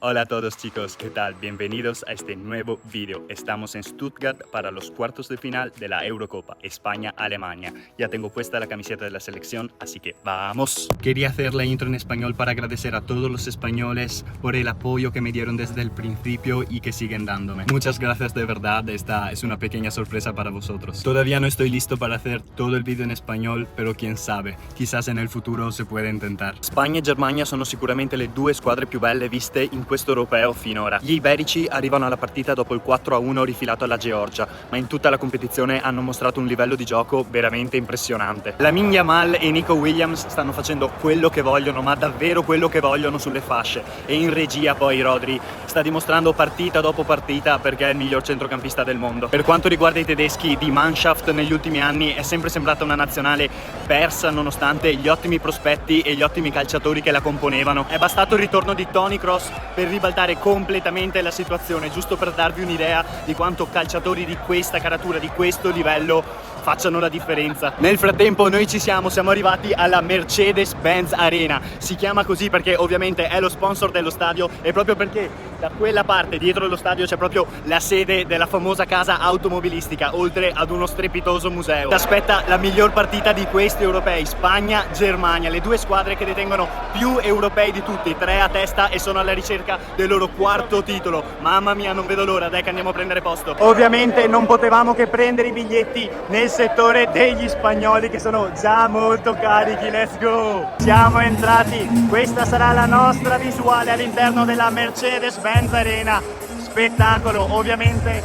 Hola a todos chicos, ¿qué tal? Bienvenidos a este nuevo vídeo. Estamos en Stuttgart para los cuartos de final de la Eurocopa, España-Alemania. Ya tengo puesta la camiseta de la selección, así que ¡vamos! Quería hacer la intro en español para agradecer a todos los españoles por el apoyo que me dieron desde el principio y que siguen dándome. Muchas gracias de verdad, esta es una pequeña sorpresa para vosotros. Todavía no estoy listo para hacer todo il video in spagnolo, però quién sabe, chissà nel futuro si può intentare. Spagna e Germania sono sicuramente le due squadre più belle viste in questo europeo finora. Gli iberici arrivano alla partita dopo il 4-1 rifilato alla Georgia, ma in tutta la competizione hanno mostrato un livello di gioco veramente impressionante. Lamine Yamal e Nico Williams stanno facendo quello che vogliono, ma davvero quello che vogliono sulle fasce, e in regia poi Rodri sta dimostrando partita dopo partita perché è il miglior centrocampista del mondo. Per quanto riguarda i tedeschi, di Mannschaft negli ultimi anni è sempre sembrata una nazionale persa nonostante gli ottimi prospetti e gli ottimi calciatori che la componevano. È bastato il ritorno di Toni Kroos per ribaltare completamente la situazione, giusto per darvi un'idea di quanto calciatori di questa caratura, di questo livello facciano la differenza. Nel frattempo noi siamo arrivati alla Mercedes-Benz Arena. Si chiama così perché ovviamente è lo sponsor dello stadio e proprio perché da quella parte dietro lo stadio c'è proprio la sede della famosa casa automobilistica, oltre ad uno strepitoso museo. Ti aspetta la miglior partita di questi europei, Spagna-Germania, le due squadre che detengono più europei di tutti, 3 a testa, e sono alla ricerca del loro quarto titolo. Mamma mia, non vedo l'ora, dai che andiamo a prendere posto. Ovviamente non potevamo che prendere i biglietti nel settore degli spagnoli che sono già molto carichi. Let's go! Siamo entrati, questa sarà la nostra visuale all'interno della Mercedes-Benz Arena. Spettacolo, ovviamente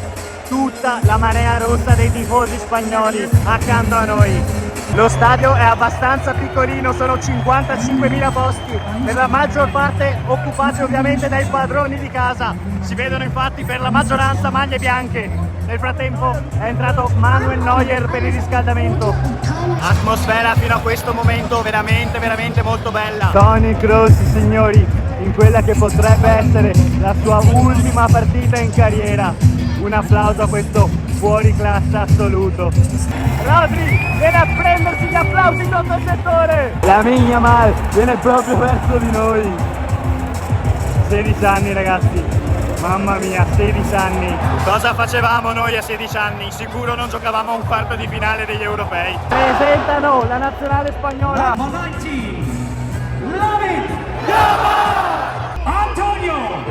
tutta la marea rossa dei tifosi spagnoli accanto a noi. Lo stadio è abbastanza piccolino, sono 55.000 posti, per la maggior parte occupati ovviamente dai padroni di casa. Si vedono infatti per la maggioranza maglie bianche. Nel frattempo è entrato Manuel Neuer per il riscaldamento. Atmosfera fino a questo momento veramente molto bella. Toni Kroos, signori, in quella che potrebbe essere la sua ultima partita in carriera. Un applauso a questo fuoriclasse assoluto. Rodri viene a prendersi gli applausi sotto il settore. Lamine Yamal viene proprio verso di noi. 16 anni ragazzi, mamma mia, 16 anni. Cosa facevamo noi a 16 anni? Sicuro non giocavamo a un quarto di finale degli europei. Presentano la nazionale spagnola. Avanti, Lamine Yamal, Antonio.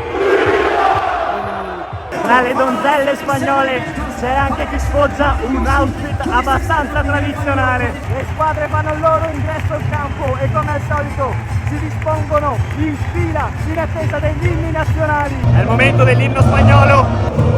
Tra le donzelle spagnole c'è anche chi sfoggia un outfit abbastanza tradizionale. Le squadre fanno il loro ingresso al campo e come al solito si dispongono in fila in attesa degli inni nazionali. È il momento dell'inno spagnolo.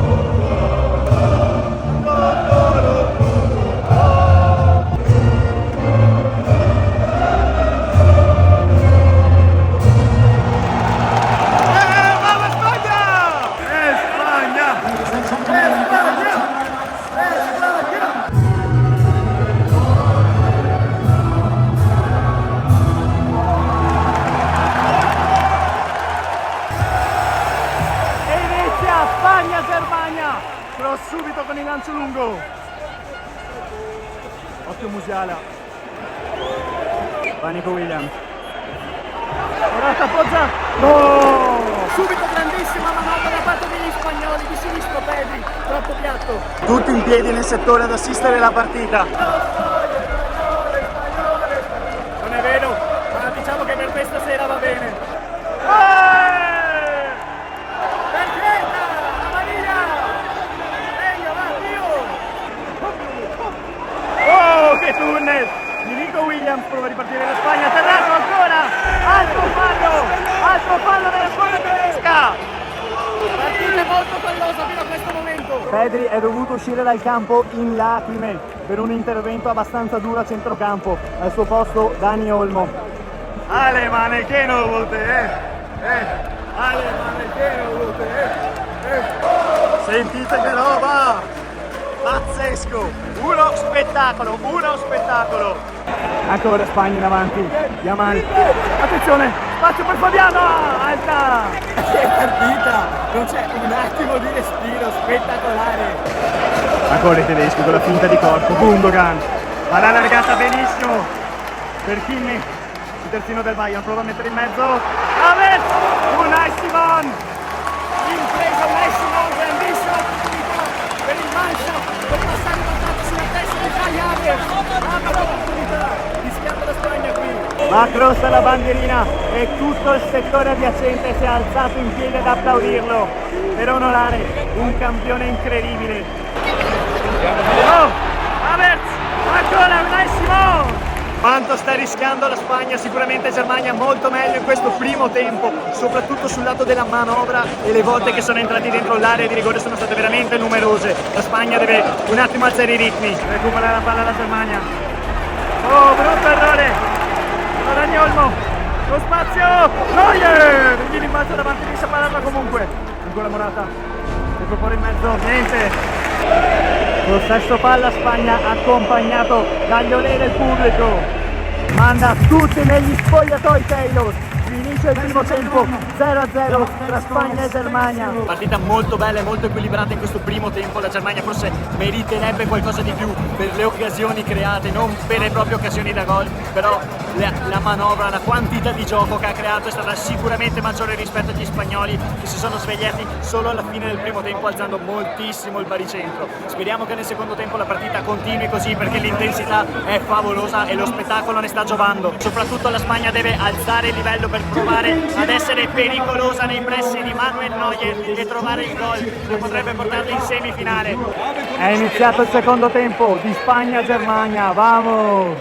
Spagna-Germania, però subito con il lancio lungo. Occhio Musiala. Va Nico Williams. Ora appoggia. No! Subito grandissima manovra da parte degli spagnoli, di sinistro Pedri, troppo piatto. Tutti in piedi nel settore ad assistere la partita. Non è vero, ma diciamo che per questa sera va bene. Che tunnel di Nico Williams, prova a ripartire la Spagna, Terrato ancora, altro fallo della squadra tedesca. Partita molto fallosa fino a questo momento. Pedri è dovuto uscire dal campo in lacrime per un intervento abbastanza duro a centrocampo. Al suo posto Dani Olmo. Alemane, che non volte, Alemane, che non volte, Sentite che roba! Pazzesco, uno spettacolo. Ancora Spagna in avanti, Yamal, attenzione, spazio per Fabiano, alta! Che partita, non c'è un attimo di respiro, spettacolare. Ancora i tedeschi con la finta di corpo, Gundogan, ma l'ha allargata benissimo per Kimmich, il terzino del Bayern, prova a mettere in mezzo, Havertz, Unai Simon, Accrossa la bandierina e tutto il settore adiacente si è alzato in piedi ad applaudirlo per onorare un campione incredibile. Oh, Havertz, ancora Unai Simon! Quanto sta rischiando la Spagna? Sicuramente Germania molto meglio in questo primo tempo, soprattutto sul lato della manovra, e le volte che sono entrati dentro l'area di rigore sono state veramente numerose. La Spagna deve un attimo alzare i ritmi. Recupera la palla la Germania. Oh, brutto errore! Dani Olmo, lo spazio! Neuer! Il rimbalzo davanti, riesce a pararla comunque. Ancora Morata, il propone in mezzo, niente. Lo stesso palla Spagna accompagnato dagli olè del pubblico. Manda tutti negli spogliatoi Taylor. Finisce il primo tempo 0-0 tra Spagna e Germania. Partita molto bella e molto equilibrata in questo primo tempo. La Germania forse meriterebbe qualcosa di più per le occasioni create, non vere e proprie occasioni da gol, però la manovra, la quantità di gioco che ha creato è stata sicuramente maggiore rispetto agli spagnoli, che si sono svegliati solo alla fine del primo tempo alzando moltissimo il baricentro. Speriamo che nel secondo tempo la partita continui così, perché l'intensità è favolosa e lo spettacolo ne sta giovando. Soprattutto la Spagna deve alzare il livello per provare ad essere pericolosa nei pressi di Manuel Neuer e trovare il gol che potrebbe portarli in semifinale. È iniziato il secondo tempo di Spagna-Germania, vamos!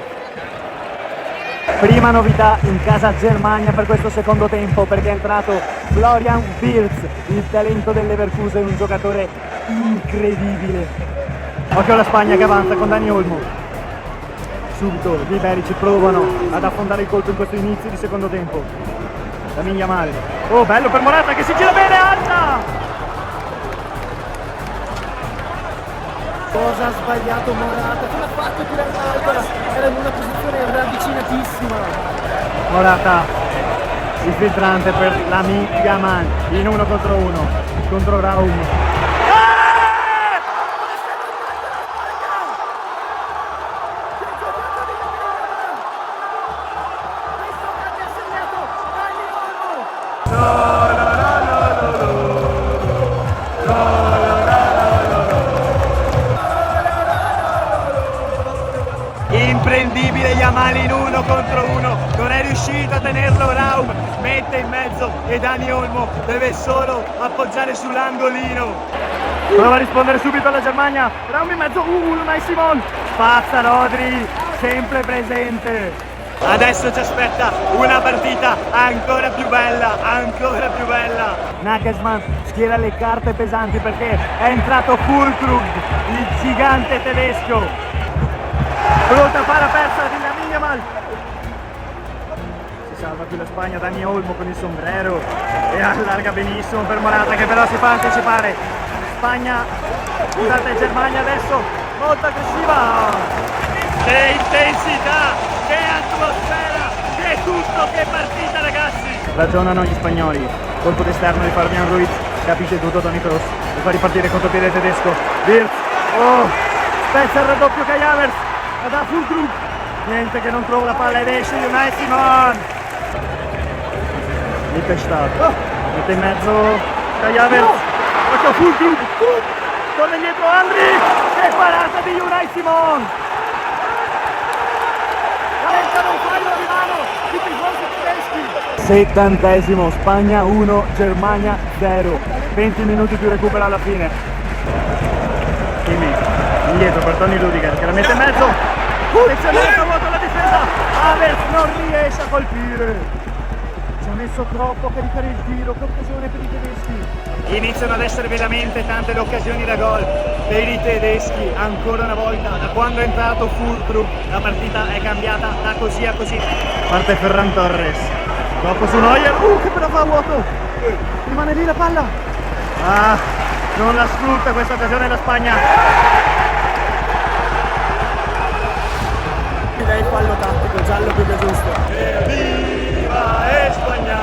Prima novità in casa Germania per questo secondo tempo, perché è entrato Florian Wirtz, il talento del Leverkusen, un giocatore incredibile. Occhio alla Spagna che avanza con Dani Olmo. Subito gli iberici provano ad affondare il colpo in questo inizio di secondo tempo. Lamine Yamal. Oh, bello per Morata che si gira bene, alta! Cosa ha sbagliato Morata? Come ha fatto a tirare in alto? Era in una posizione ravvicinatissima. Morata, il filtrante per Lamine Yamal in 1 contro 1 contro Raum. Imprendibile Yamal in 1 contro 1, non è riuscito a tenerlo Raum, mette in mezzo e Dani Olmo deve solo appoggiare sull'angolino. Prova a rispondere subito alla Germania, Raum in mezzo, Unai Simon, spazza Rodri, sempre presente. Adesso ci aspetta una partita ancora più bella, ancora più bella. Nagelsmann schiera le carte pesanti perché è entrato Füllkrug, il gigante tedesco. Brutta palla persa di Lamine Yamal. Si salva qui la Spagna, Dani Olmo con il sombrero e allarga benissimo per Morata che però si fa anticipare. Spagna, scusate, Germania adesso molto aggressiva. Che intensità, che atmosfera, che tutto, che partita ragazzi. Ragionano gli spagnoli, colpo d'esterno di Fabian Ruiz, capisce tutto Toni Kroos, lo fa ripartire contropiede tedesco. Wirtz, oh, spezza il raddoppio Kai Havertz. Da Füllkrug, niente che non trova la palla ed esce Unai Simon. Lippestadt, mette in mezzo Kai Havertz, occhio Füllkrug, torna indietro Andri, che parata di Unai Simon. Lamentano un fallo di mano di tifosi tedeschi. 70esimo, Spagna 1, Germania 0, 20 minuti più recupero alla fine. Kimi, indietro per Toni Rüdiger che la mette in mezzo. Posizionato vuoto la difesa, Havertz non riesce a colpire, ci ha messo troppo a caricare il tiro, che occasione per i tedeschi. Iniziano ad essere veramente tante le occasioni da gol per i tedeschi, ancora una volta, da quando è entrato Füllkrug la partita è cambiata da così a così. Parte Ferran Torres, dopo su Neuer, che però fa a vuoto, rimane lì la palla, non la sfrutta questa occasione la Spagna. Direi fallo tattico, giallo più che giusto. Viva Spagna!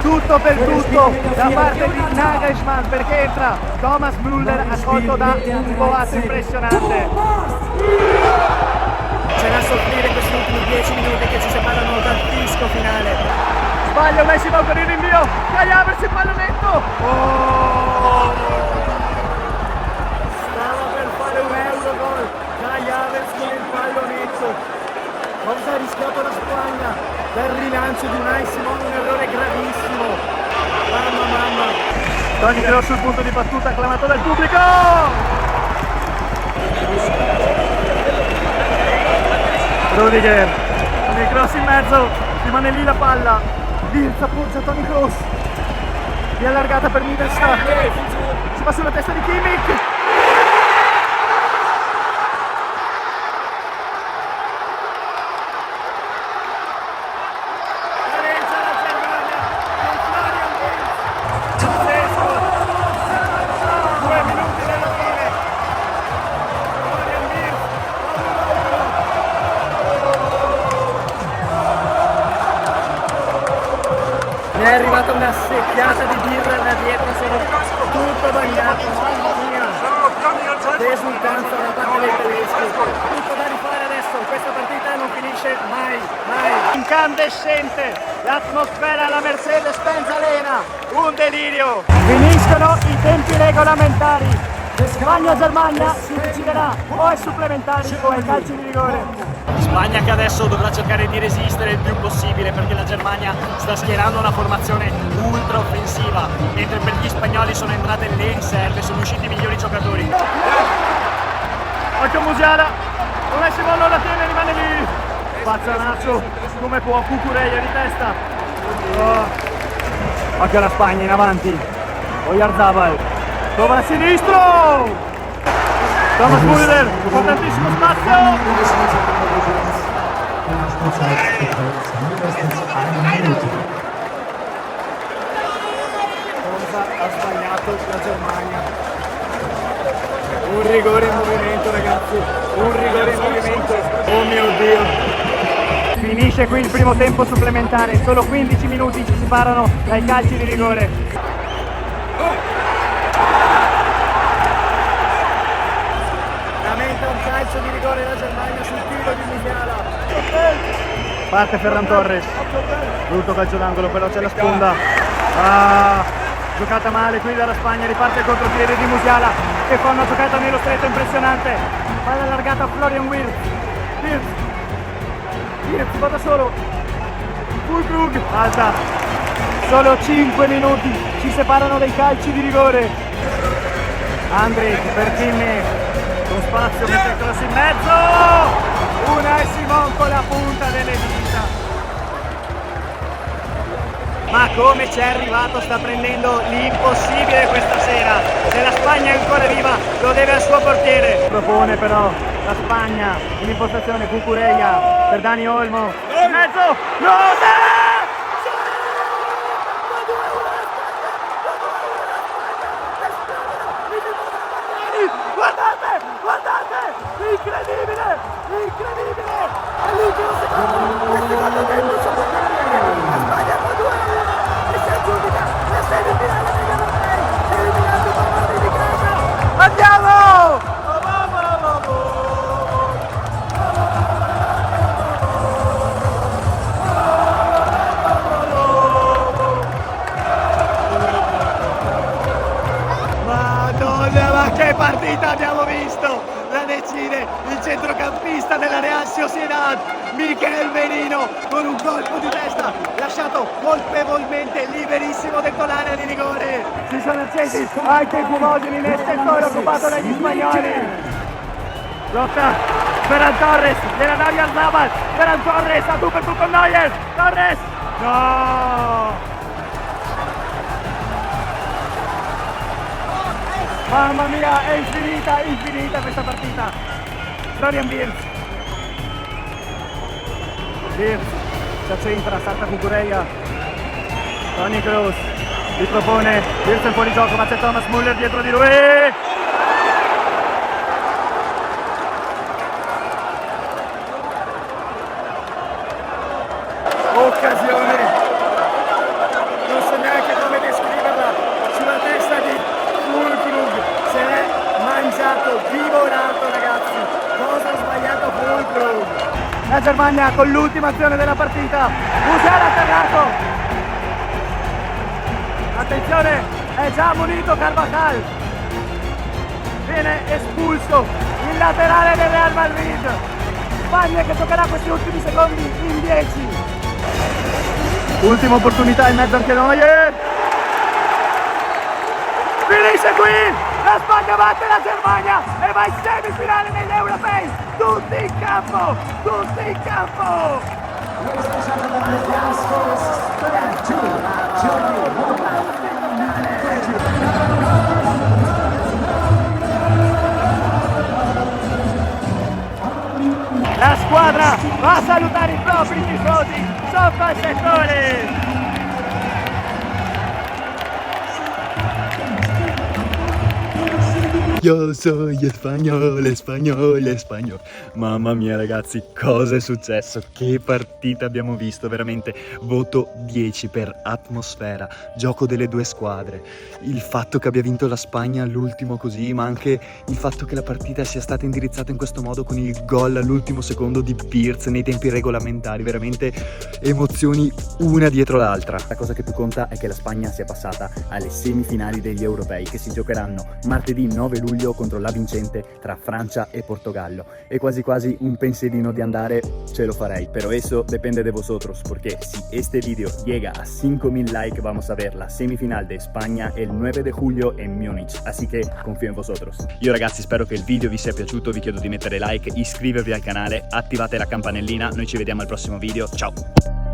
Tutto per tutto da parte di Nagelsmann, perché entra Thomas Müller accolto da un boato impressionante. C'è da soffrire questi ultimi 10 minuti che ci separano dal fischio finale. Sbaglia Unai Simon con il rinvio, Kai Havertz il pallonetto. Stava per fare un Eurogol, Kai Havertz con il pallonetto. cazzo! Cosa ha rischiato la Spagna? Dal rilancio di Unai Simon, un errore gravissimo. Mamma. Toni Kroos sul punto di battuta, acclamato dal pubblico! Rudiger, con il cross in mezzo, rimane lì la palla. Wirtz appoggia Toni Kroos. Di allargata per Mittelstadt. Si fa sulla testa di Kimmich. È arrivata una secchiata di birra da dietro, sono tutto bagnato, mamma mia! Che esultanza da parte dei tedeschi, tutto da rifare adesso, questa partita non finisce mai. Incandescente, l'atmosfera alla Mercedes-Benz Arena, un delirio! Finiscono i tempi regolamentari, Spagna-Germania si deciderà o ai supplementari o ai calci di rigore. Spagna che adesso dovrà cercare di resistere il più possibile perché la Germania sta schierando una formazione ultra offensiva, mentre per gli spagnoli sono entrate le riserve, sono usciti i migliori giocatori. Occhio Musiala, Unai Simon non la tiene, rimane lì. Pazzanaccio, come può, Cucurella di testa. Occhio alla Spagna in avanti. Oyarzabal, trova a sinistro. Thomas Müller, con tantissimo spazio. Cosa ha sbagliato la Germania? Un rigore in movimento, ragazzi, un rigore in movimento. Oh mio Dio! Finisce qui il primo tempo supplementare, solo 15 minuti ci separano dai calci di rigore. Lamenta un calcio di rigore la Germania sul tiro di Musiala. Parte Ferran Torres, brutto calcio d'angolo, però c'è la sponda. Giocata male qui dalla Spagna, riparte il contropiede di Musiala che fa una giocata nello stretto impressionante. Palla allargata a Florian Wirtz, va da solo. Füllkrug, alta. Solo 5 minuti ci separano dai calci di rigore. Andrić per Kimmich, con spazio, mette il cross in mezzo. Unai Simon con la punta delle dita. Ma come c'è arrivato, sta prendendo l'impossibile questa sera. Se la Spagna è ancora viva, lo deve al suo portiere. Propone però la Spagna in impostazione, Cucurella per Dani Olmo. In mezzo, Guardate! Incredibile! All'ultimo secondo, il secondo tempo la Spagna fa 2-1 e si aggiudica la semifinale degli europei, eliminando Pavard di casa. Andiamo! Madonna, ma che partita abbiamo visto! La decide il centrocampista della Real Sociedad, Mikel Merino, con un colpo di testa lasciato colpevolmente liberissimo dentro l'area di rigore. Si sono accesi anche i fumogeni nel settore occupato dagli spagnoli. Lotta Ferran Torres, della Dario Zabal, Ferran Torres a tu per tu con Neuer, Torres, no! Mamma mia, è infinita questa partita. Florian Wirtz si accentra, salta Cucurella. Toni Kroos li propone, Wirtz è fuori gioco, ma c'è Thomas Müller dietro di lui. Occasione, non so neanche come descriverla, sulla testa di Füllkrug, se l'è mangiato, divorato, ragazzi. Cosa ha sbagliato Füllkrug? La Germania con l'ultima azione della partita. Musiala atterrato. Attenzione, è già munito Carvajal. Viene espulso il laterale del Real Madrid. Spagna che giocherà questi ultimi secondi in 10. Ultima opportunità in mezzo anche Neuer. Finisce qui! La Spagna batte la Germania e va in semifinale negli europei! Tutti in campo! Tutti in campo! La squadra va a salutare i propri tifosi sopra il settore! Io sono spagnolo, spagnolo, spagnolo. Mamma mia ragazzi, cosa è successo? Che partita abbiamo visto, veramente. Voto 10 per atmosfera, gioco delle due squadre. Il fatto che abbia vinto la Spagna all'ultimo così, ma anche il fatto che la partita sia stata indirizzata in questo modo con il gol all'ultimo secondo di Pirz nei tempi regolamentari. Veramente emozioni una dietro l'altra. La cosa che più conta è che la Spagna sia passata alle semifinali degli europei che si giocheranno martedì 9 luglio contro la vincente tra Francia e Portogallo, e quasi quasi un pensierino di andare ce lo farei, pero eso depende de vosotros, porque si este video llega a 5000 likes vamos a ver la semifinal de España el 9 de julio en Múnich, así que confío en vosotros. Io ragazzi spero che il video vi sia piaciuto, vi chiedo di mettere like, iscrivervi al canale, attivate la campanellina, noi ci vediamo al prossimo video, ciao!